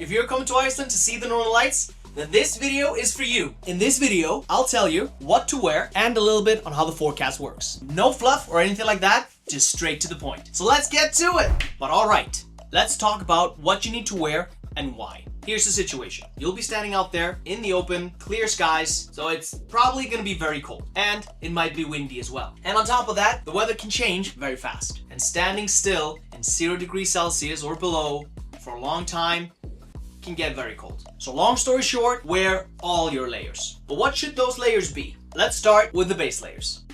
If you're coming to Iceland to see the Northern Lights, then this video is for you. In this video, I'll tell you what to wear and a little bit on how the forecast works. No fluff or anything like that, just straight to the point. So let's get to it. But alright, let's talk about what you need to wear and why. Here's the situation. You'll be standing out there in the open, clear skies, so it's probably gonna be very cold. And it might be windy as well. And on top of that, the weather can change very fast. And standing still in 0 degrees Celsius or below for a long time can get very cold. So long story short, wear all your layers. But what should those layers be? Let's start with the base layers.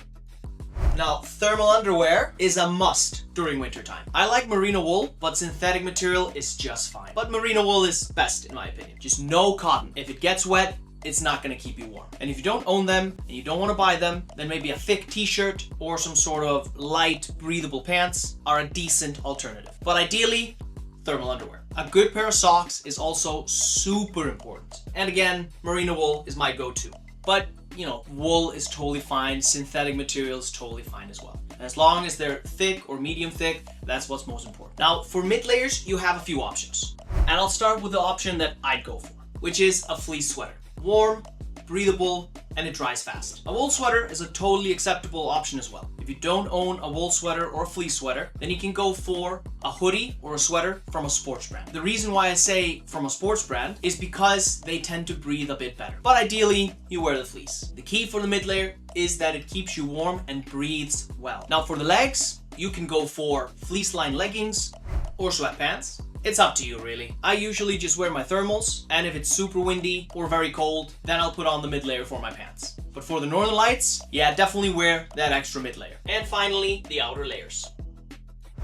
Now, thermal underwear is a must during winter time. I like merino wool, but synthetic material is just fine. But merino wool is best in my opinion. Just no cotton. If it gets wet, it's not gonna keep you warm. And if you don't own them and you don't wanna buy them, then maybe a thick t-shirt or some sort of light breathable pants are a decent alternative. But ideally, thermal underwear. A good pair of socks is also super important. And again, merino wool is my go-to. But you know, wool is totally fine, synthetic material is totally fine as well. And as long as they're thick or medium thick, that's what's most important. Now, for mid layers, you have a few options. And I'll start with the option that I'd go for, which is a fleece sweater. Warm, breathable, and it dries fast. A wool sweater is a totally acceptable option as well. If you don't own a wool sweater or a fleece sweater, then you can go for a hoodie or a sweater from a sports brand. The reason why I say from a sports brand is because they tend to breathe a bit better. But ideally, you wear the fleece. The key for the mid layer is that it keeps you warm and breathes well. Now for the legs, you can go for fleece lined leggings or sweatpants. It's up to you really. I usually just wear my thermals, and if it's super windy or very cold, then I'll put on the mid layer for my pants. But for the Northern Lights, yeah, definitely wear that extra mid layer. And finally, the outer layers.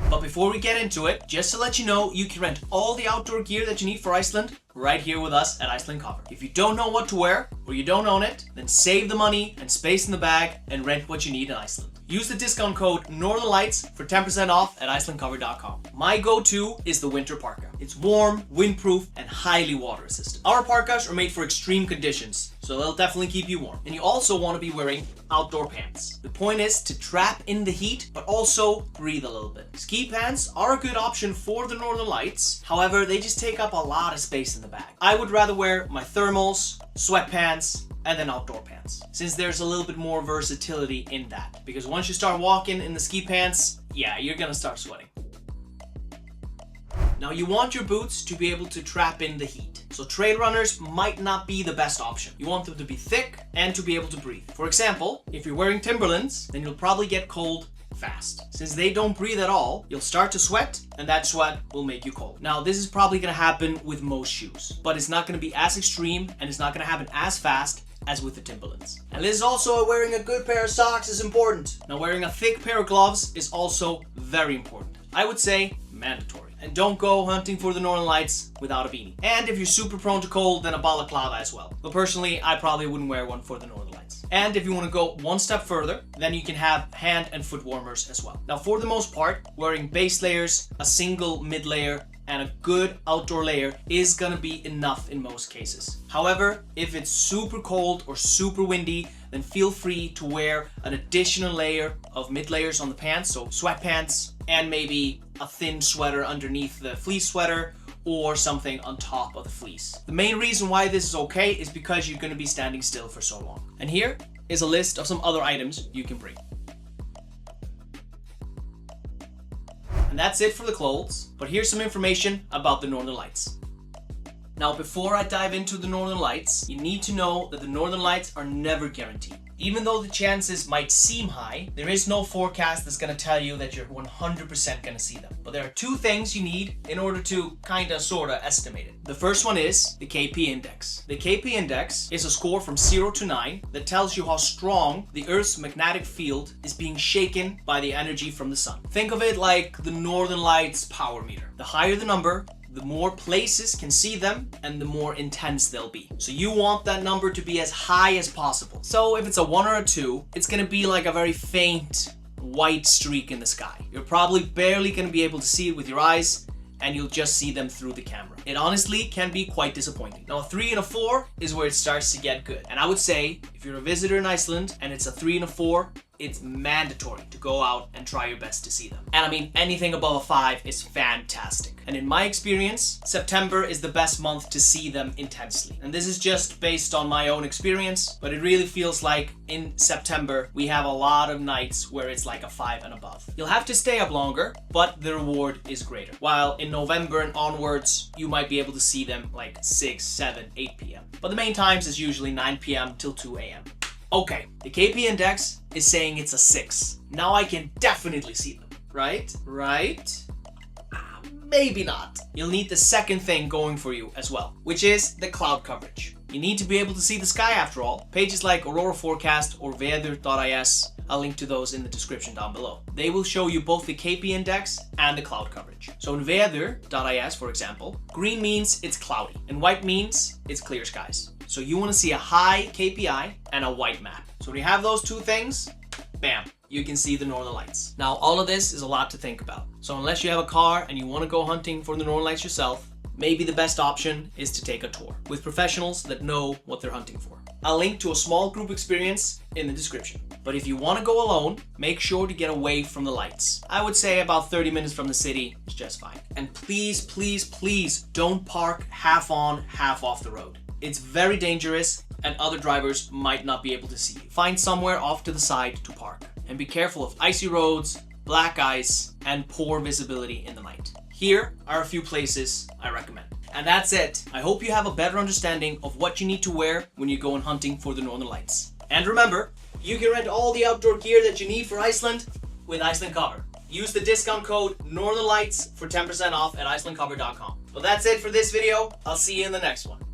But before we get into it, just to let you know, you can rent all the outdoor gear that you need for Iceland right here with us at IcelandCover. If you don't know what to wear or you don't own it, then save the money and space in the bag and rent what you need in Iceland. Use the discount code Northern Lights for 10% off at IcelandCover.com. My go-to is the winter parka. It's warm, windproof, and highly water resistant. Our parkas are made for extreme conditions, so they'll definitely keep you warm. And you also want to be wearing outdoor pants. The point is to trap in the heat, but also breathe a little bit. Ski pants are a good option for the Northern Lights. However, they just take up a lot of space in the bag. I would rather wear my thermals, sweatpants, and then outdoor pants, since there's a little bit more versatility in that. Because once you start walking in the ski pants, yeah, you're gonna start sweating. Now you want your boots to be able to trap in the heat. So trail runners might not be the best option. You want them to be thick and to be able to breathe. For example, if you're wearing Timberlands, then you'll probably get cold fast. Since they don't breathe at all, you'll start to sweat, and that sweat will make you cold. Now, this is probably gonna happen with most shoes, but it's not gonna be as extreme and it's not gonna happen as fast as with the Timberlands. And this is also wearing a good pair of socks is important. Now, wearing a thick pair of gloves is also very important. I would say mandatory. And don't go hunting for the Northern Lights without a beanie. And if you're super prone to cold, then a balaclava as well. But personally, I probably wouldn't wear one for the Northern Lights. And if you want to go one step further, then you can have hand and foot warmers as well. Now, for the most part, wearing base layers, a single mid layer, and a good outdoor layer is gonna be enough in most cases. However, if it's super cold or super windy, then feel free to wear an additional layer of mid layers on the pants, so sweatpants, and maybe a thin sweater underneath the fleece sweater or something on top of the fleece. The main reason why this is okay is because you're gonna be standing still for so long. And here is a list of some other items you can bring. And that's it for the clothes, but here's some information about the Northern Lights. Now, before I dive into the Northern Lights, you need to know that the Northern Lights are never guaranteed. Even though the chances might seem high, there is no forecast that's gonna tell you that you're 100% gonna see them. But there are two things you need in order to kinda sorta estimate it. The first one is the KP index. The KP index is a score from 0 to 9 that tells you how strong the Earth's magnetic field is being shaken by the energy from the sun. Think of it like the Northern Lights power meter. The higher the number, the more places can see them and the more intense they'll be. So you want that number to be as high as possible. So if it's a 1 or a 2, it's gonna be like a very faint white streak in the sky. You're probably barely gonna be able to see it with your eyes, and you'll just see them through the camera. It honestly can be quite disappointing. Now, a 3 and a 4 is where it starts to get good. And I would say, if you're a visitor in Iceland and it's a 3 and a 4, it's mandatory to go out and try your best to see them. And I mean, anything above a 5 is fantastic. And in my experience, September is the best month to see them intensely. And this is just based on my own experience, but it really feels like in September, we have a lot of nights where it's like a 5 and above. You'll have to stay up longer, but the reward is greater. While in November and onwards, you might be able to see them like 6, 7, 8 p.m. But the main times is usually 9 p.m. till 2 a.m. Okay, the KP index is saying it's a 6. Now I can definitely see them, right? Right? Maybe not. You'll need the second thing going for you as well, which is the cloud coverage. You need to be able to see the sky after all. Pages like Aurora Forecast or Veður.is, I'll link to those in the description down below. They will show you both the KP index and the cloud coverage. So in Veður.is, for example, green means it's cloudy and white means it's clear skies. So you want to see a high KPI and a white map. So when you have those two things, bam, you can see the Northern Lights. Now, all of this is a lot to think about. So unless you have a car and you want to go hunting for the Northern Lights yourself, maybe the best option is to take a tour with professionals that know what they're hunting for. I'll link to a small group experience in the description. But if you want to go alone, make sure to get away from the lights. I would say about 30 minutes from the city is just fine. And please, please, please don't park half on, half off the road. It's very dangerous and other drivers might not be able to see you. Find somewhere off to the side to park. And be careful of icy roads, black ice, and poor visibility in the night. Here are a few places I recommend. And that's it. I hope you have a better understanding of what you need to wear when you go hunting for the Northern Lights. And remember, you can rent all the outdoor gear that you need for Iceland with IcelandCover. Use the discount code Northern Lights for 10% off at IcelandCover.com. Well, that's it for this video. I'll see you in the next one.